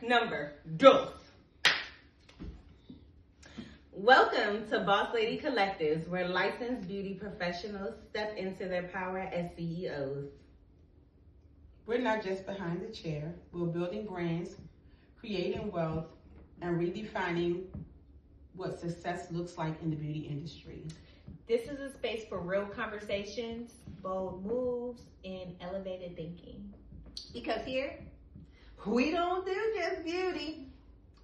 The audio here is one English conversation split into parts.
number dos. Welcome to Boss Lady Collectives, where licensed beauty professionals step into their power as CEOs. We're not just behind the chair. We're building brands, creating wealth, and redefining what success looks like in the beauty industry. This is a space for real conversations, bold moves, and elevated thinking. Because here, we don't do just beauty.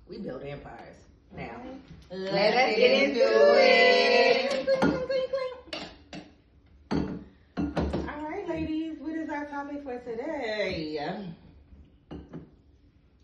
We build empires. Now, let's get into it. All right, ladies, what is our topic for today?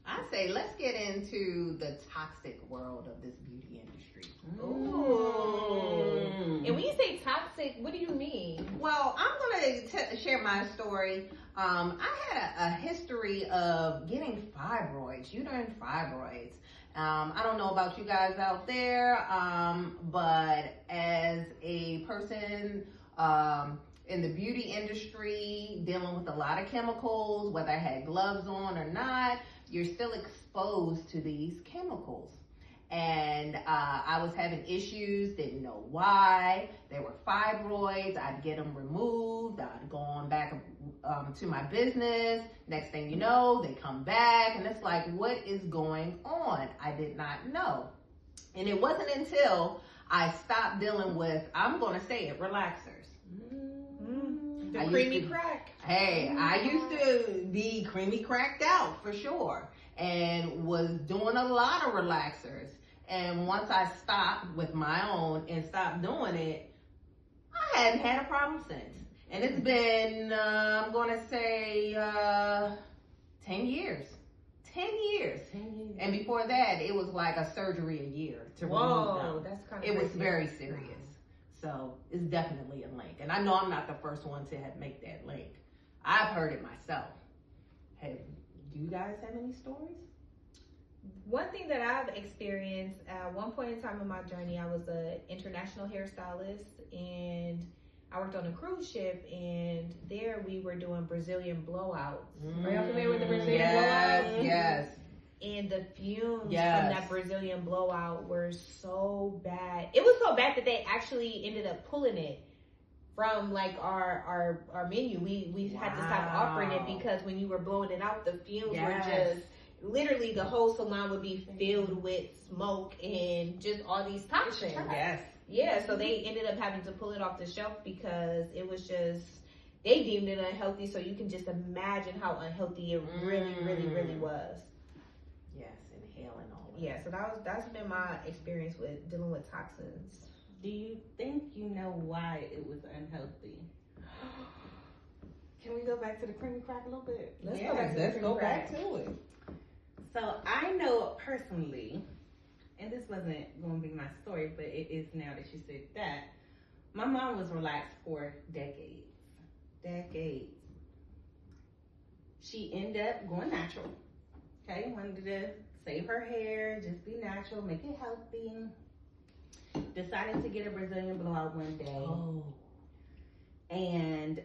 I say let's get into the toxic world of this beauty industry. Ooh. And when you say toxic, what do you mean? Well, I'm going to share my story. I had a history of getting fibroids, uterine fibroids. I don't know about you guys out there, but as a person in the beauty industry, dealing with a lot of chemicals, whether I had gloves on or not, you're still exposed to these chemicals. And I was having issues, didn't know why. There were fibroids. I'd get them removed. I'd go on back to my business. Next thing you know, they come back. And it's like, what is going on? I did not know. And it wasn't until I stopped dealing with, I'm going to say it, relaxers. The creamy crack. Hey, I used to be creamy cracked out for sure. And was doing a lot of relaxers. And once I stopped with my own and stopped doing it, I hadn't had a problem since. And it's been, I'm going to say, 10 years. 10 years. 10 years. And before that, it was like a surgery a year to remove them. That's kind of It was very serious. So it's definitely a link. And I know I'm not the first one to make that link. I've heard it myself. Do you guys have any stories? One thing that I've experienced at one point in time in my journey, I was an international hairstylist and I worked on a cruise ship, and there we were doing Brazilian blowouts. Are y'all familiar with the Brazilian blowouts? Yes. And the fumes from Yes. that Brazilian blowout were so bad. It was so bad that they actually ended up pulling it from like our menu. We had to stop offering it because when you were blowing it out, the fumes were just literally the whole salon would be filled with smoke and just all these toxins. Yes. Yeah, so they ended up having to pull it off the shelf because it was just, they deemed it unhealthy. So you can just imagine how unhealthy it really was. Yes, inhaling all of it. Yeah, so that's been my experience with dealing with toxins. Do you think you know why it was unhealthy? Can we go back to the creamy crack a little bit? Let's go back to it. So I know personally, and this wasn't going to be my story, but it is now that you said that, my mom was relaxed for decades. She ended up going natural. Okay, wanted to save her hair, just be natural, make it healthy. Decided to get a Brazilian blowout one day. And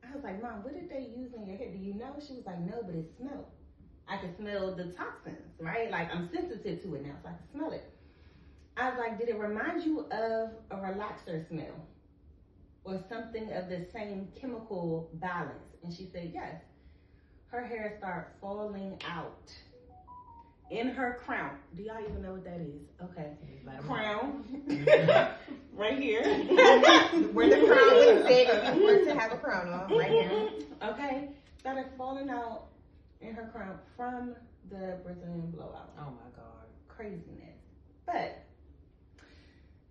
I was like, Mom, what did they use in your hair? Do you know? She was like, no, but it smelled. I could smell the toxins, right? Like, I'm sensitive to it now, so I could smell it. I was like, did it remind you of a relaxer smell? Or something of the same chemical balance? And she said, yes. Her hair started falling out in her crown. Do y'all even know what that is? Okay. Crown. Right here. Where the crown would sit if you were to have a crown on, right here. Okay. Started falling out in her crown from the Brazilian blowout. Oh my God. Craziness. But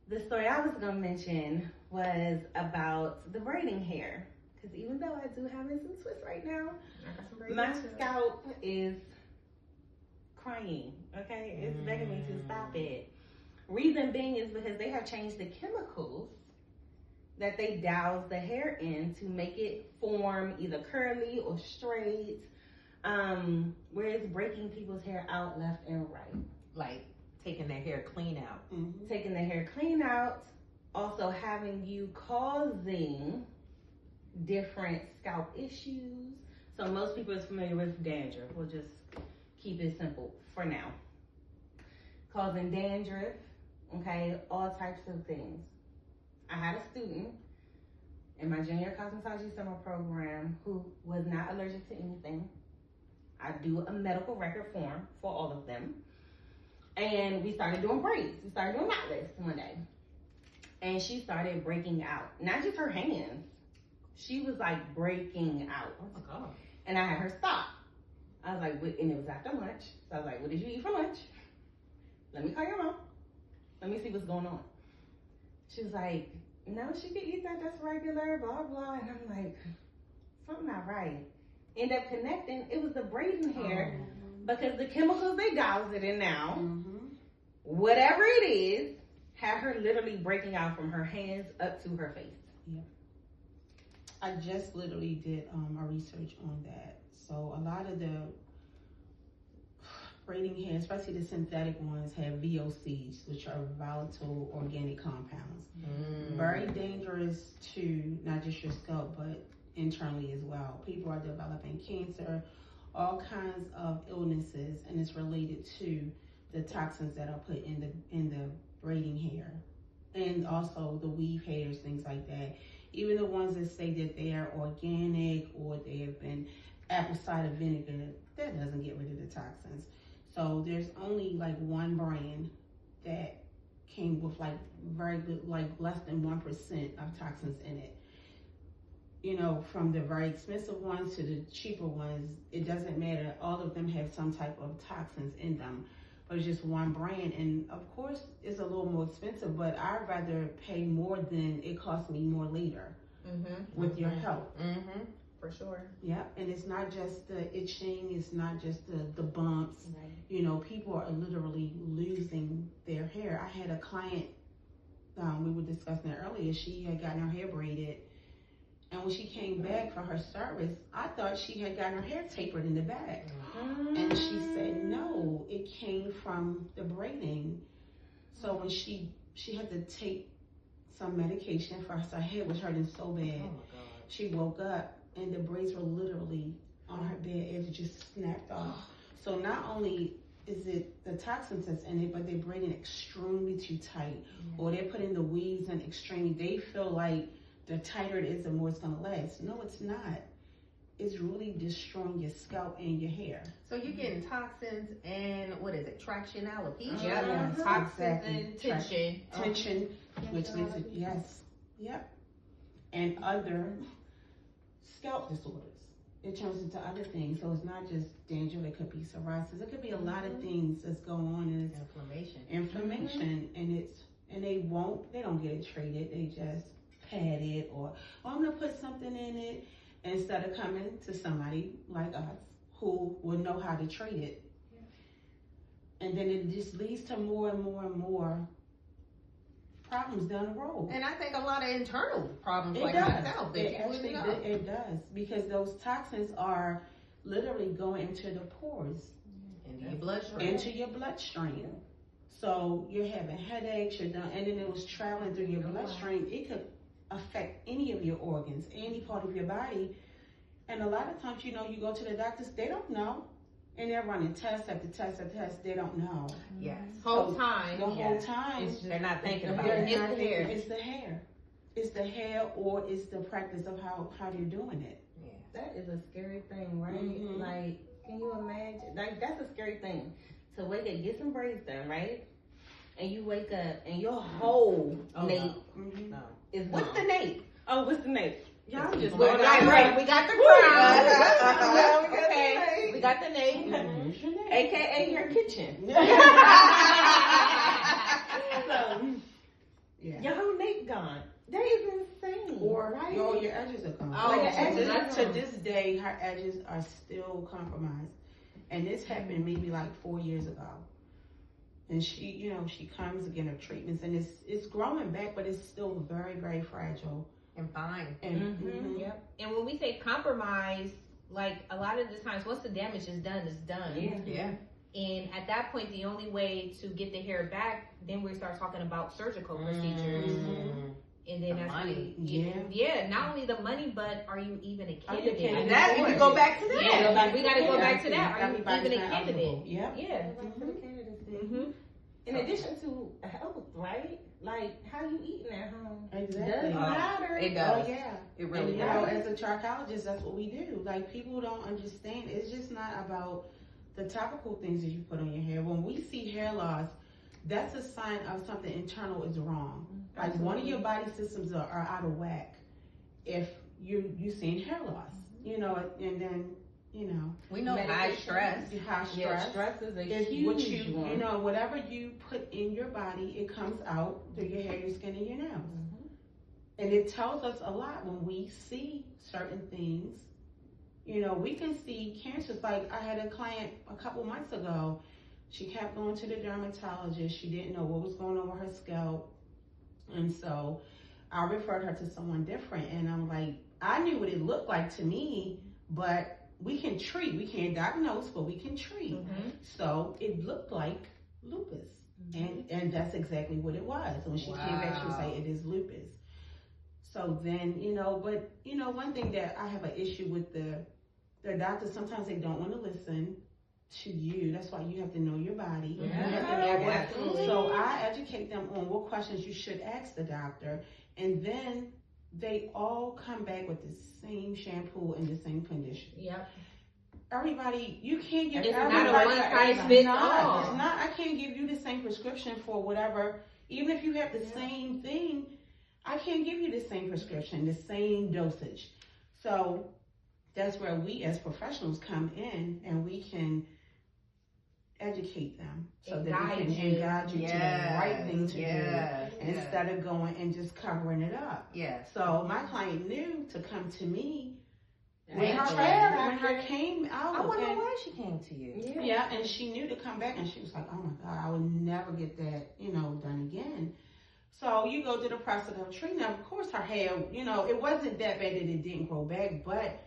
the story I was going to mention was about the braiding hair. Because even though I do have some twists right now, my scalp is crying. Okay? It's begging me to stop it. Reason being is because they have changed the chemicals that they douse the hair in to make it form either curly or straight, where it's breaking people's hair out left and right. Like taking their hair clean out. Mm-hmm. Taking the hair clean out, also having you causing different scalp issues. So most people is familiar with dandruff. We'll just keep it simple for now. Causing dandruff, okay, all types of things. I had a student in my junior cosmetology summer program who was not allergic to anything. I do a medical record form for all of them. And we started doing braids. We started doing knotless one day. And she started breaking out. Not just her hands. She was like breaking out. Oh my God. And I had her stop. I was like, and it was after lunch. So I was like, what did you eat for lunch? Let me call your mom. Let me see what's going on. She was like, no, she could eat that. That's regular, blah, blah. And I'm like, something not right. End up connecting. It was the braiding hair because the chemicals they douse it in now, whatever it is, had her literally breaking out from her hands up to her face. Yeah. I just literally did a research on that. So a lot of the braiding hair, especially the synthetic ones, have VOCs, which are volatile organic compounds. Very dangerous to not just your scalp, but internally as well. People are developing cancer, all kinds of illnesses, and it's related to the toxins that are put in the braiding hair, and also the weave hairs, things like that. Even the ones that say that they are organic or they have been apple cider vinegar, that doesn't get rid of the toxins. So there's only like one brand that came with like very good, like less than 1% of toxins in it. You know, from the very expensive ones to the cheaper ones, it doesn't matter. All of them have some type of toxins in them, but it's just one brand. And of course, it's a little more expensive, but I'd rather pay more than it costs me more later with your help. For sure. Yeah, and it's not just the itching, it's not just the bumps. Right. You know, people are literally losing their hair. I had a client, we were discussing it earlier, she had gotten her hair braided, and when she came back for her service, I thought she had gotten her hair tapered in the back. And she said, no, it came from the braiding. So when she had to take some medication for her head was hurting so bad. Oh my God. She woke up and the braids were literally on her bed and it just snapped off. So not only is it the toxins that's in it, but they're braiding extremely too tight, or they're putting the weaves in extremely. They feel like the tighter it is, the more it's gonna last. No, it's not. It's really destroying your scalp and your hair. So you're getting toxins and what is it? Traction alopecia. Yeah, toxins and tension. Tension, which leads to and other scalp disorders. It turns into other things. So it's not just dandruff. It could be psoriasis. It could be a lot of things that's going on. And it's inflammation, and they don't get it treated. They just pad it, or I'm gonna put something in it, instead of coming to somebody like us who will know how to treat it. And then it just leads to more and more and more problems down the road. And I think a lot of internal problems It like does. myself. It does, because those toxins are literally going into the pores, Into your bloodstream. into your bloodstream. So you're having headaches, and then it was traveling through your bloodstream. It could affect any of your organs, any part of your body. And a lot of times, you go to the doctors, they don't know. And they're running test after test after test, they don't know. Yes. Whole time. The whole time, They're not thinking about they're it. It's not the thinking, hair. it's the hair. It's the hair, or it's the practice of how you're doing it. Yeah. That is a scary thing, right? Mhm. Like, can you imagine? Like, that's a scary thing. To wake up, get some braids done, right? And you wake up and your whole nape No. is What's gone. the nape? Oh, what's the nape? Y'all just Well, went right, out. right. We got the crown. Okay. We got the nape. AKA your kitchen. So, Yeah. your whole nape gone. That is insane. Or right? your edges are gone. Oh, Like, edges to are this day, her edges are still compromised, and this happened maybe like 4 years ago. And she comes again her treatments, and it's growing back, but it's still very, very fragile. And fine. And Mhm. Yep. And when we say compromise, like a lot of the times, once the damage is done, it's done. Yeah. Yeah. And at that point, the only way to get the hair back, then we start talking about surgical procedures. And then The that's money. yeah. Not only the money, but are you even a Are you a candidate? candidate? And that, we go back to that. Yeah, we got to go back to Yeah, that. Are you everybody's even a not candidate? eligible. Yep. Yeah. Go back to the candidacy. Mm-hmm. In addition to health, right? Like how you eating at home Exactly. does matter. It does. Oh yeah. It really And, does. as a trichologist, that's what we do. Like, people don't understand. It's just not about the topical things that you put on your hair. When we see hair loss, that's a sign of something internal is wrong. Like, one of your body systems are out of whack if you seeing hair loss. You know, and then, you know, We know high Medication. stress. high stress. Yeah, stress is a If huge one. you know, whatever you put in your body, it comes out through your hair, your skin, and your nails. And it tells us a lot when we see certain things. You know, we can see cancers. Like, I had a client a couple months ago. She kept going to the dermatologist. She didn't know what was going on with her scalp. And so I referred her to someone different. And I'm like, I knew what it looked like to me, but we can treat. We can't diagnose, but we can treat. Mm-hmm. So it looked like lupus. And that's exactly what it was. When she came back, she was like, it is lupus. So then, you know, but, you know, one thing that I have an issue with the doctors, sometimes they don't want to listen to you. That's why you have to know your body. You have to know what- Absolutely. So I educate them on what questions you should ask the doctor. And then they all come back with the same shampoo and the same condition. Yep. Everybody, you can't give It's not a everybody. one-size-fits It's not. all. It's not. I can't give you the same prescription for whatever. Even if you have the same thing, I can't give you the same prescription, the same dosage. So that's where we as professionals come in, and we can educate them so that we can guide you to the right thing to do instead of going and just covering it up. Yes. So my client knew to come to me when Excellent. her came out. I wonder and- why she came to you. yeah, and she knew to come back, and she was like, oh my God, I would never get that, you know, done again. So you go to the process of treatment. Of course, her hair, you know, it wasn't that bad that it didn't grow back, but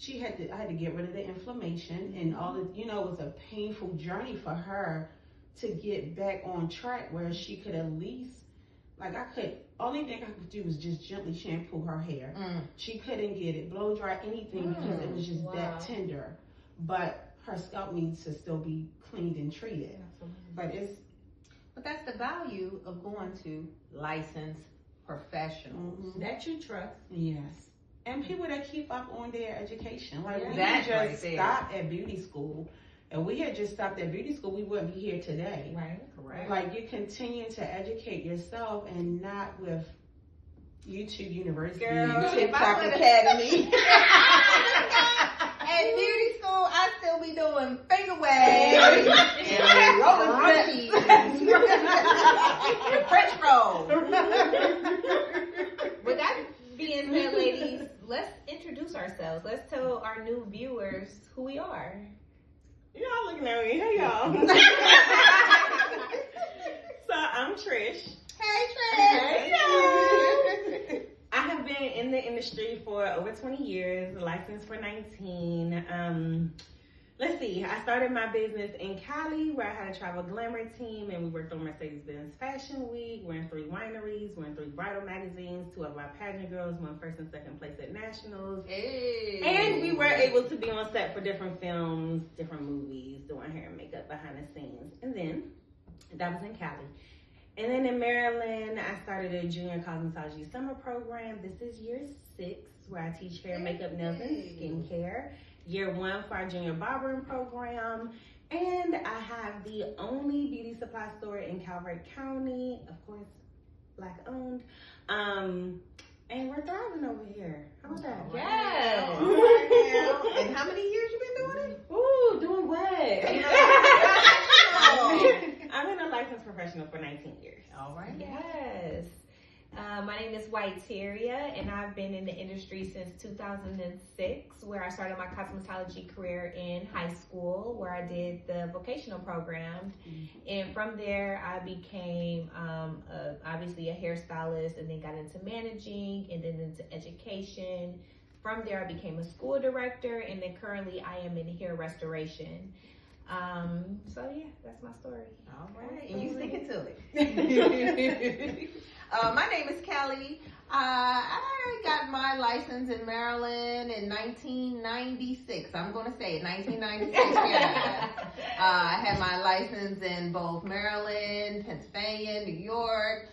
I had to get rid of the inflammation and all the, you know, it was a painful journey for her to get back on track where she could at least, like, only thing I could do was just gently shampoo her hair. She couldn't get it blow dry, anything, because it was just that tender. But her scalp needs to still be cleaned and treated. But that's the value of going to licensed professionals. That you trust. yes. And people that keep up on their education. Like, we That just right there. stopped at beauty school. And we had just stopped at beauty school, we wouldn't be here today. Right. Correct. Like, you continue to educate yourself and not with YouTube University Girl, and if I TikTok would've- Academy. At beauty school, I still be doing finger waves and rolling and French rolls. With that being said, ladies, let's introduce ourselves. Let's tell our new viewers who we are. Y'all looking at me. Hey, y'all. So I'm Trish. Hey, Trey. Hey, y'all. I have been in the industry for over 20 years, licensed for 19. Let's see, I started my business in Cali where I had a travel glamour team and we worked on Mercedes-Benz Fashion Week. We're in 3 wineries, we're in 3 bridal magazines, 2 of our pageant girls won 1st and 2nd place at nationals. Hey. And we were able to be on set for different films, different movies, doing hair and makeup behind the scenes. And then, that was in Cali. And then in Maryland, I started a junior cosmetology summer program. This is year 6, where I teach hair, makeup, nails, and skincare. Year 1 for our junior barbering program. And I have the only beauty supply store in Calvert County, of course, Black owned. And we're thriving over here. How about that? Yes. And how many years you been doing it? Ooh, doing what? Oh. I've been a licensed professional for 19 years. All right. Yes. My name is White Teria, and I've been in the industry since 2006, where I started my cosmetology career in high school, where I did the vocational program. And from there, I became obviously a hairstylist, and then got into managing, and then into education. From there, I became a school director, and then currently I am in hair restoration. So yeah, that's my story. All right, and you sticking to it. My name is Kelly. I got my license in Maryland in 1996. I'm going to say it, 1996. Yeah. I had my license in both Maryland, Pennsylvania, New York.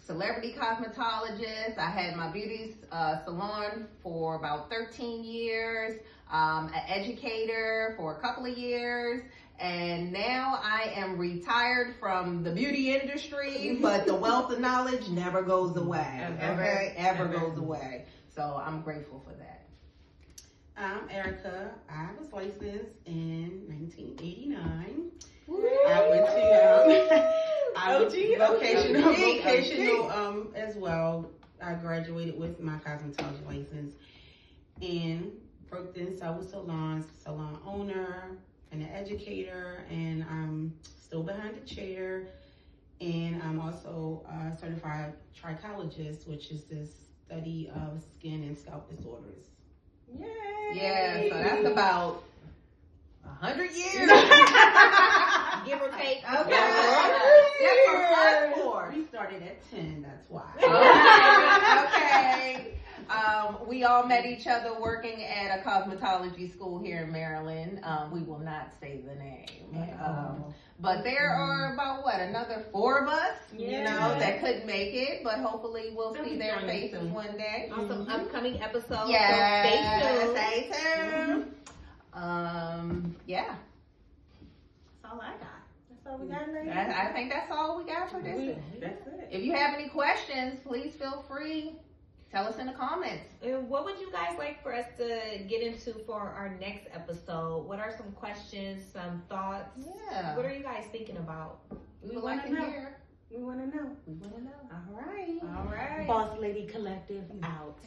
Celebrity cosmetologist. I had my beauty salon for about 13 years. An educator for a couple of years. And now I am retired from the beauty industry, but the wealth of knowledge never goes away. Ever goes away. So I'm grateful for that. I'm Erica. I was licensed in 1989. I went to vocational as well. I graduated with my cosmetology license and worked in several salons, salon owner, and an educator, and I'm still behind the chair. And I'm also a certified trichologist, which is the study of skin and scalp disorders. Yay! Yeah, so that's about 100 years. Give or take. Okay. We started at 10, that's why. Okay. We all met each other working at a cosmetology school here in Maryland. We will not say the name. But there are about, another 4 of us, that couldn't make it, but hopefully we'll see their faces one day. On some upcoming episodes. Yeah, So stay tuned. stay tuned. Yeah. That's all I got. That's all we got, ladies. I think that's all we got for this. That's it. If you have any questions, please feel free. Tell us in the comments. And what would you guys like for us to get into for our next episode? What are some questions, some thoughts? Yeah. What are you guys thinking about? We would like to hear. We want to know. We want to know. All right. All right. Boss Lady Collective out.